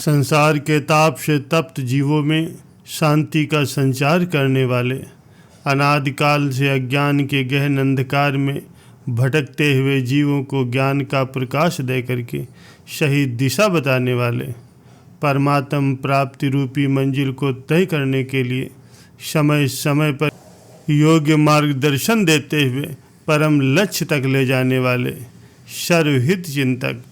संसार के ताप से तप्त जीवों में शांति का संचार करने वाले, अनादिकाल से अज्ञान के गहन अंधकार में भटकते हुए जीवों को ज्ञान का प्रकाश दे करके सही दिशा बताने वाले, परमात्म प्राप्ति रूपी मंजिल को तय करने के लिए समय समय पर योग्य मार्गदर्शन देते हुए परम लक्ष्य तक ले जाने वाले सर्वहित चिंतक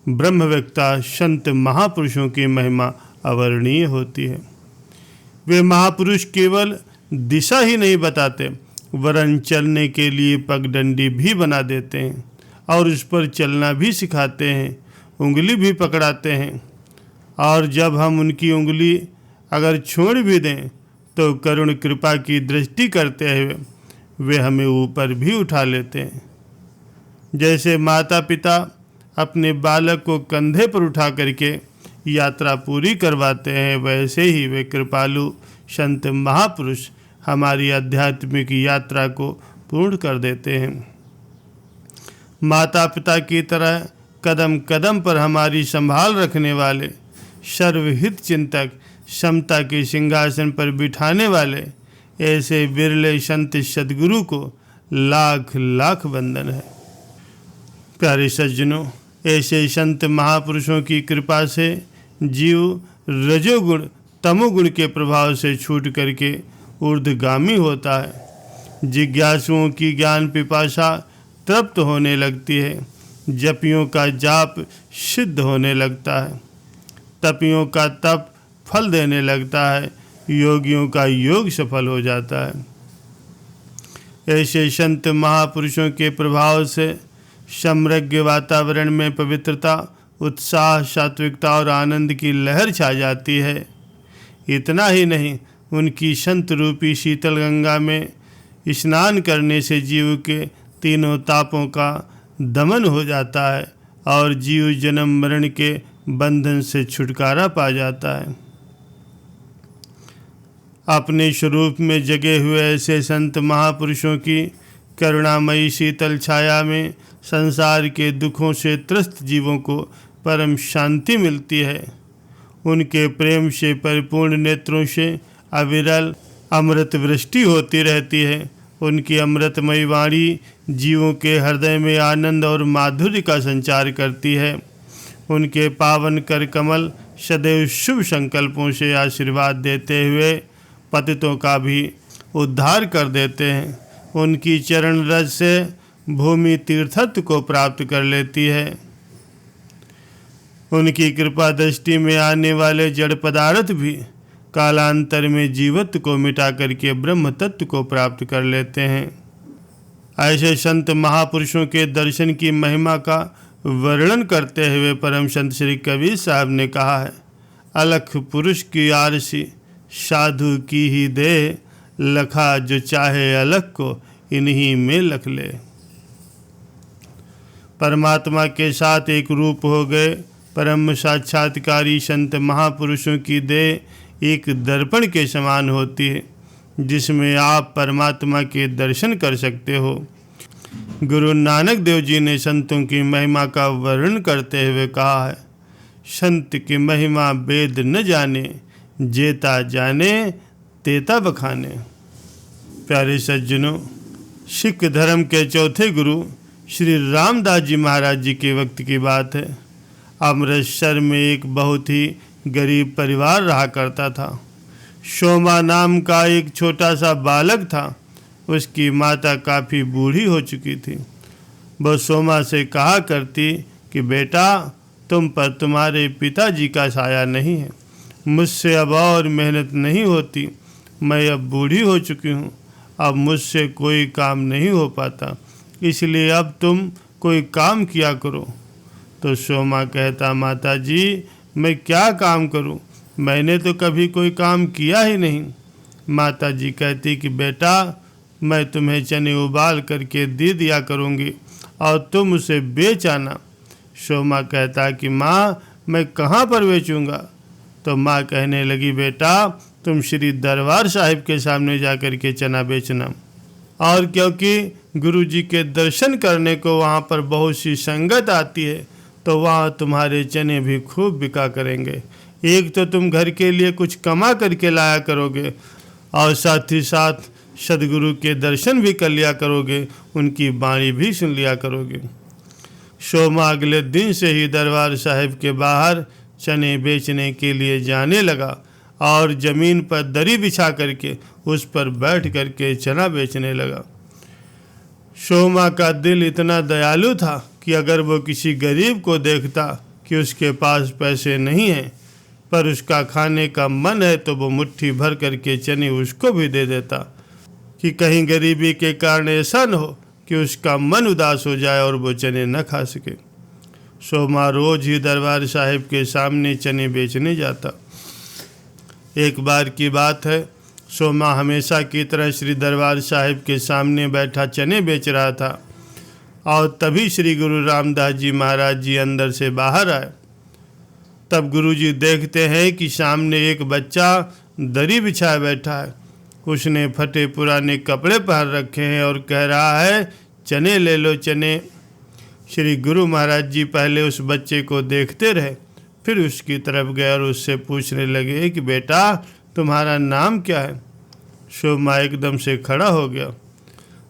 ब्रह्मवेत्ता संत महापुरुषों की महिमा अवर्णीय होती है। वे महापुरुष केवल दिशा ही नहीं बताते वरन चलने के लिए पगडंडी भी बना देते हैं और उस पर चलना भी सिखाते हैं, उंगली भी पकड़ाते हैं। और जब हम उनकी उंगली अगर छोड़ भी दें तो करुण कृपा की दृष्टि करते हुए वे हमें ऊपर भी उठा लेते हैं। जैसे माता पिता अपने बालक को कंधे पर उठा करके यात्रा पूरी करवाते हैं, वैसे ही वे कृपालु संत महापुरुष हमारी आध्यात्मिक यात्रा को पूर्ण कर देते हैं। माता पिता की तरह कदम कदम पर हमारी संभाल रखने वाले सर्वहित चिंतक, समता के सिंहासन पर बिठाने वाले ऐसे बिरले संत सद्गुरु को लाख लाख वंदन है। प्यारे सज्जनों, ऐसे संत महापुरुषों की कृपा से जीव रजोगुण तमोगुण के प्रभाव से छूट करके ऊर्ध्वगामी होता है। जिज्ञासुओं की ज्ञान पिपासा तृप्त होने लगती है, जपियों का जाप सिद्ध होने लगता है, तपियों का तप फल देने लगता है, योगियों का योग सफल हो जाता है। ऐसे संत महापुरुषों के प्रभाव से समृद्ध वातावरण में पवित्रता, उत्साह, सात्विकता और आनंद की लहर छा जाती है। इतना ही नहीं, उनकी संत रूपी शीतल गंगा में स्नान करने से जीव के तीनों तापों का दमन हो जाता है और जीव जन्म मरण के बंधन से छुटकारा पा जाता है। अपने स्वरूप में जगे हुए ऐसे संत महापुरुषों की करुणामयी शीतल छाया में संसार के दुखों से त्रस्त जीवों को परम शांति मिलती है। उनके प्रेम से परिपूर्ण नेत्रों से अविरल अमृत वृष्टि होती रहती है। उनकी अमृतमयी वाणी जीवों के हृदय में आनंद और माधुर्य का संचार करती है। उनके पावन कर कमल सदैव शुभ संकल्पों से आशीर्वाद देते हुए पतितों का भी उद्धार कर देते हैं। उनकी चरण रज से भूमि तीर्थत्व को प्राप्त कर लेती है। उनकी कृपा दृष्टि में आने वाले जड़ पदार्थ भी कालांतर में जीवत्व को मिटा करके ब्रह्म तत्व को प्राप्त कर लेते हैं। ऐसे संत महापुरुषों के दर्शन की महिमा का वर्णन करते हुए परम संत श्री कबीर साहब ने कहा है, अलख पुरुष की आरसी साधु की ही दे, लखा जो चाहे अलख को इन्हीं में लख ले। परमात्मा के साथ एक रूप हो गए परम साक्षात्कारी संत महापुरुषों की देह एक दर्पण के समान होती है, जिसमें आप परमात्मा के दर्शन कर सकते हो। गुरु नानक देव जी ने संतों की महिमा का वर्णन करते हुए कहा है, संत की महिमा वेद न जाने, जेता जाने तेता बखाने। प्यारे सज्जनों, सिख धर्म के चौथे गुरु श्री रामदास जी महाराज जी के वक्त की बात है। अमृतसर में एक बहुत ही गरीब परिवार रहा करता था। शोमा नाम का एक छोटा सा बालक था। उसकी माता काफ़ी बूढ़ी हो चुकी थी। वह सोमा से कहा करती कि बेटा, तुम पर तुम्हारे पिताजी का साया नहीं है, मुझसे अब और मेहनत नहीं होती, मैं अब बूढ़ी हो चुकी हूँ, अब मुझसे कोई काम नहीं हो पाता, इसलिए अब तुम कोई काम किया करो। तो सोमा कहता, माता जी मैं क्या काम करूं, मैंने तो कभी कोई काम किया ही नहीं। माता जी कहती कि बेटा, मैं तुम्हें चने उबाल करके दे दिया करूंगी और तुम उसे बेच आना। सोमा कहता कि माँ मैं कहाँ पर बेचूंगा। तो माँ कहने लगी, बेटा तुम श्री दरबार साहिब के सामने जा कर के चना बेचना। और क्योंकि गुरु जी के दर्शन करने को वहाँ पर बहुत सी संगत आती है, तो वहाँ तुम्हारे चने भी खूब बिका करेंगे। एक तो तुम घर के लिए कुछ कमा करके लाया करोगे और साथ ही साथ सदगुरु के दर्शन भी कर लिया करोगे, उनकी वाणी भी सुन लिया करोगे। शोमा अगले दिन से ही दरबार साहिब के बाहर चने बेचने के लिए जाने लगा और ज़मीन पर दरी बिछा करके उस पर बैठ करके चना बेचने लगा। शोमा का दिल इतना दयालु था कि अगर वो किसी गरीब को देखता कि उसके पास पैसे नहीं हैं पर उसका खाने का मन है तो वो मुट्ठी भर करके चने उसको भी दे देता, कि कहीं गरीबी के कारण ऐसा न हो कि उसका मन उदास हो जाए और वो चने न खा सके। शोमा रोज ही दरबार साहिब के सामने चने बेचने जाता। एक बार की बात है, शोमा हमेशा की तरह श्री दरबार साहिब के सामने बैठा चने बेच रहा था और तभी श्री गुरु रामदास जी महाराज जी अंदर से बाहर आए। तब गुरुजी देखते हैं कि सामने एक बच्चा दरी बिछाए बैठा है। उसने फटे पुराने कपड़े पहन रखे हैं और कह रहा है, चने ले लो चने। श्री गुरु महाराज जी पहले उस बच्चे को देखते रहे, फिर उसकी तरफ गए और उससे पूछने लगे कि बेटा तुम्हारा नाम क्या है। शोमा एकदम से खड़ा हो गया।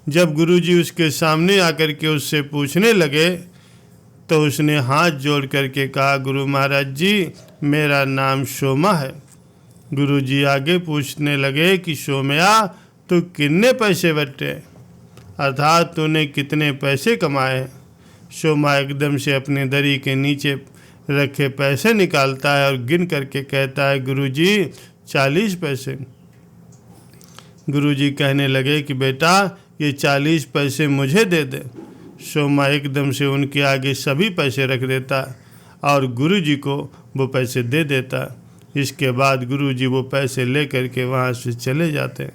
जब गुरुजी उसके सामने आकर के उससे पूछने लगे तो उसने हाथ जोड़ करके कहा, गुरु महाराज जी मेरा नाम शोमा है। गुरुजी आगे पूछने लगे कि शोमया तू कितने पैसे बट्टे, अर्थात तूने कितने पैसे कमाए। शोमा एकदम से अपने दरी के नीचे रखे पैसे निकालता है और गिन करके कहता है, गुरुजी 40 पैसे। गुरुजी कहने लगे कि बेटा ये 40 पैसे मुझे दे दे। शोमा एकदम से उनके आगे सभी पैसे रख देता और गुरुजी को वो पैसे दे देता। इसके बाद गुरुजी वो पैसे ले करके वहाँ से चले जाते।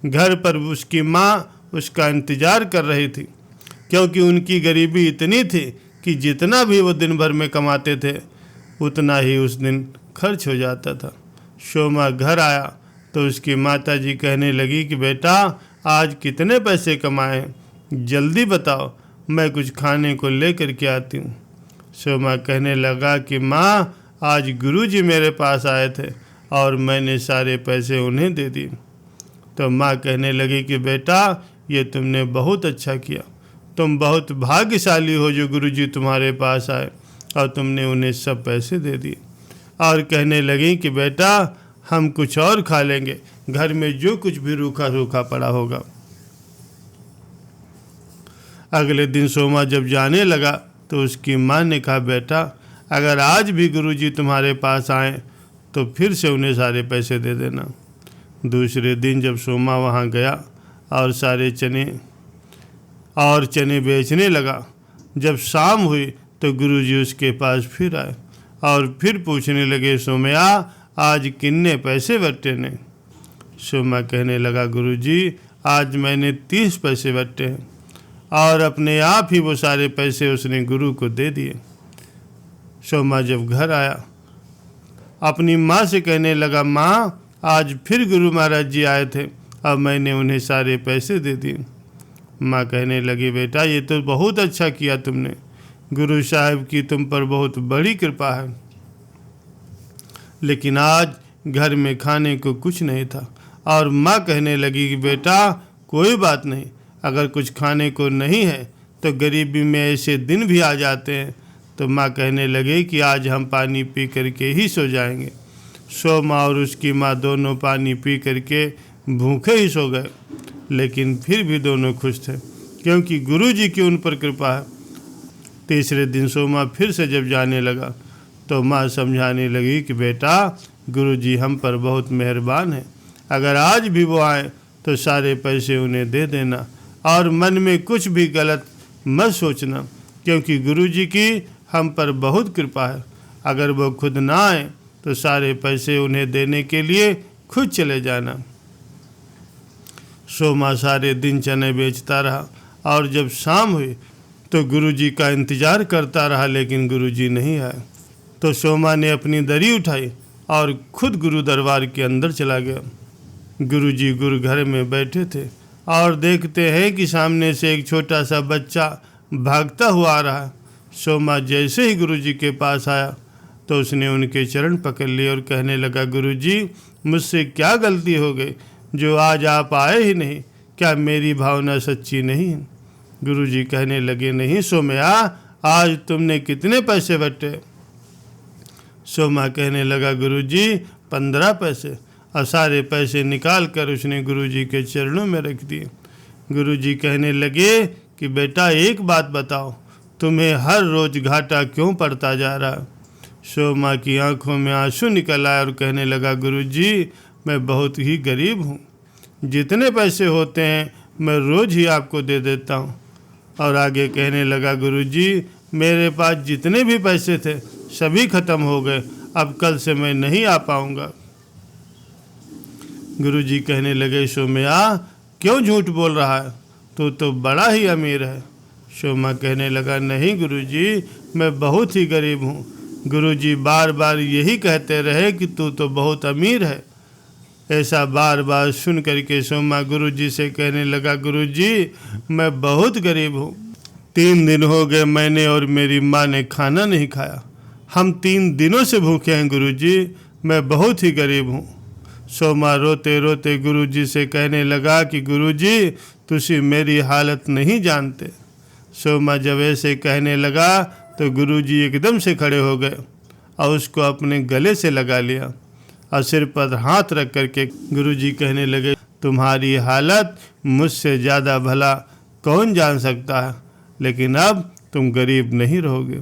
घर पर उसकी माँ उसका इंतज़ार कर रही थी, क्योंकि उनकी गरीबी इतनी थी कि जितना भी वो दिन भर में कमाते थे उतना ही उस दिन खर्च हो जाता था। शोमा घर आया तो उसकी माता जी कहने लगी कि बेटा आज कितने पैसे कमाए, जल्दी बताओ मैं कुछ खाने को ले कर के आती हूँ। शोमा कहने लगा कि माँ आज गुरुजी मेरे पास आए थे और मैंने सारे पैसे उन्हें दे दिए। तो माँ कहने लगी कि बेटा ये तुमने बहुत अच्छा किया, तुम बहुत भाग्यशाली हो जो गुरुजी तुम्हारे पास आए और तुमने उन्हें सब पैसे दे दिए। और कहने लगी कि बेटा हम कुछ और खा लेंगे, घर में जो कुछ भी रूखा सूखा पड़ा होगा। अगले दिन शोमा जब जाने लगा तो उसकी माँ ने कहा, बेटा अगर आज भी गुरुजी तुम्हारे पास आए तो फिर से उन्हें सारे पैसे दे देना। दूसरे दिन जब शोमा वहाँ गया और सारे चने बेचने लगा, जब शाम हुई तो गुरुजी उसके पास फिर आए और फिर पूछने लगे, सोमया आज कितने पैसे बट्टे ने। शोमा कहने लगा, गुरुजी आज मैंने 30 पैसे बट्टे हैं। और अपने आप ही वो सारे पैसे उसने गुरु को दे दिए। शोमा जब घर आया अपनी माँ से कहने लगा, माँ आज फिर गुरु महाराज जी आए थे, अब मैंने उन्हें सारे पैसे दे दिए। माँ कहने लगी, बेटा ये तो बहुत अच्छा किया तुमने, गुरु साहिब की तुम पर बहुत बड़ी कृपा है। लेकिन आज घर में खाने को कुछ नहीं था। और माँ कहने लगी कि बेटा कोई बात नहीं, अगर कुछ खाने को नहीं है तो गरीबी में ऐसे दिन भी आ जाते हैं। तो माँ कहने लगी कि आज हम पानी पी करके ही सो जाएंगे। शोमा और उसकी माँ दोनों पानी पी करके भूखे ही सो गए, लेकिन फिर भी दोनों खुश थे क्योंकि गुरुजी की उन पर कृपा है। तीसरे दिन शोमा फिर से जब जाने लगा तो माँ समझाने लगी कि बेटा गुरुजी हम पर बहुत मेहरबान है, अगर आज भी वो आए तो सारे पैसे उन्हें दे देना और मन में कुछ भी गलत मत सोचना, क्योंकि गुरुजी की हम पर बहुत कृपा है। अगर वो खुद ना आए तो सारे पैसे उन्हें देने के लिए खुद चले जाना। शोमा सारे दिन चने बेचता रहा और जब शाम हुई तो गुरुजी का इंतज़ार करता रहा, लेकिन गुरुजी नहीं आए। तो शोमा ने अपनी दरी उठाई और खुद गुरु दरबार के अंदर चला गया। गुरुजी गुरु घर में बैठे थे और देखते हैं कि सामने से एक छोटा सा बच्चा भागता हुआ आ रहा है। शोमा जैसे ही गुरुजी के पास आया तो उसने उनके चरण पकड़ लिए और कहने लगा, गुरुजी मुझसे क्या गलती हो गई जो आज आप आए ही नहीं? क्या मेरी भावना सच्ची नहीं है? गुरुजी कहने लगे, नहीं सोमया, आज तुमने कितने पैसे बटे? सोमा कहने लगा, गुरुजी 15 पैसे। और सारे पैसे निकाल कर उसने गुरुजी के चरणों में रख दिए। गुरुजी कहने लगे कि बेटा एक बात बताओ, तुम्हें हर रोज घाटा क्यों पड़ता जा रहा? सोमा की आंखों में आंसू निकल आए और कहने लगा, गुरुजी मैं बहुत ही गरीब हूँ, जितने पैसे होते हैं मैं रोज ही आपको दे देता हूँ। और आगे कहने लगा, गुरुजी मेरे पास जितने भी पैसे थे सभी खत्म हो गए, अब कल से मैं नहीं आ पाऊँगा। गुरुजी कहने लगे, सोमया क्यों झूठ बोल रहा है, तू तो बड़ा ही अमीर है। सोमा कहने लगा, नहीं गुरुजी मैं बहुत ही गरीब हूँ। गुरुजी बार बार यही कहते रहे कि तू तो बहुत अमीर है। ऐसा बार बार सुन करके सोमा गुरुजी से कहने लगा, गुरुजी मैं बहुत गरीब हूँ, 3 दिन हो गए मैंने और मेरी माँ ने खाना नहीं खाया, हम 3 दिनों से भूखे हैं गुरुजी, मैं बहुत ही गरीब हूँ। सोमा रोते रोते गुरुजी से कहने लगा कि गुरुजी तुसी मेरी हालत नहीं जानते। सोमा जब ऐसे कहने लगा तो गुरुजी एकदम से खड़े हो गए और उसको अपने गले से लगा लिया और सिर पर हाथ रख करके गुरुजी कहने लगे, तुम्हारी हालत मुझसे ज़्यादा भला कौन जान सकता है, लेकिन अब तुम गरीब नहीं रहोगे।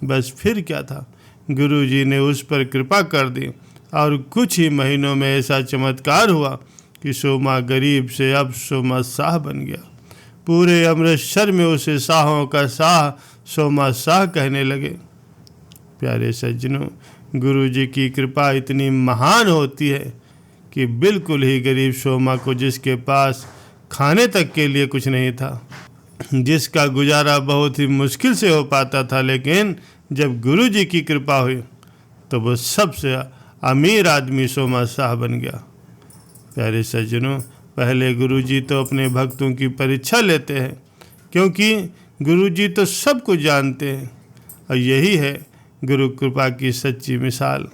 बस फिर क्या था, गुरुजी ने उस पर कृपा कर दी और कुछ ही महीनों में ऐसा चमत्कार हुआ कि सोमा गरीब से अब सोमा शाह बन गया। पूरे अमृतसर में उसे शाहों का शाह सोमा शाह कहने लगे। प्यारे सज्जनों, गुरुजी की कृपा इतनी महान होती है कि बिल्कुल ही गरीब सोमा को, जिसके पास खाने तक के लिए कुछ नहीं था, जिसका गुजारा बहुत ही मुश्किल से हो पाता था, लेकिन जब गुरुजी की कृपा हुई तो वो सबसे अमीर आदमी सोमा शाह बन गया। प्यारे सज्जनों, पहले गुरुजी तो अपने भक्तों की परीक्षा लेते हैं, क्योंकि गुरुजी तो सब कुछ जानते हैं और यही है गुरु कृपा की सच्ची मिसाल।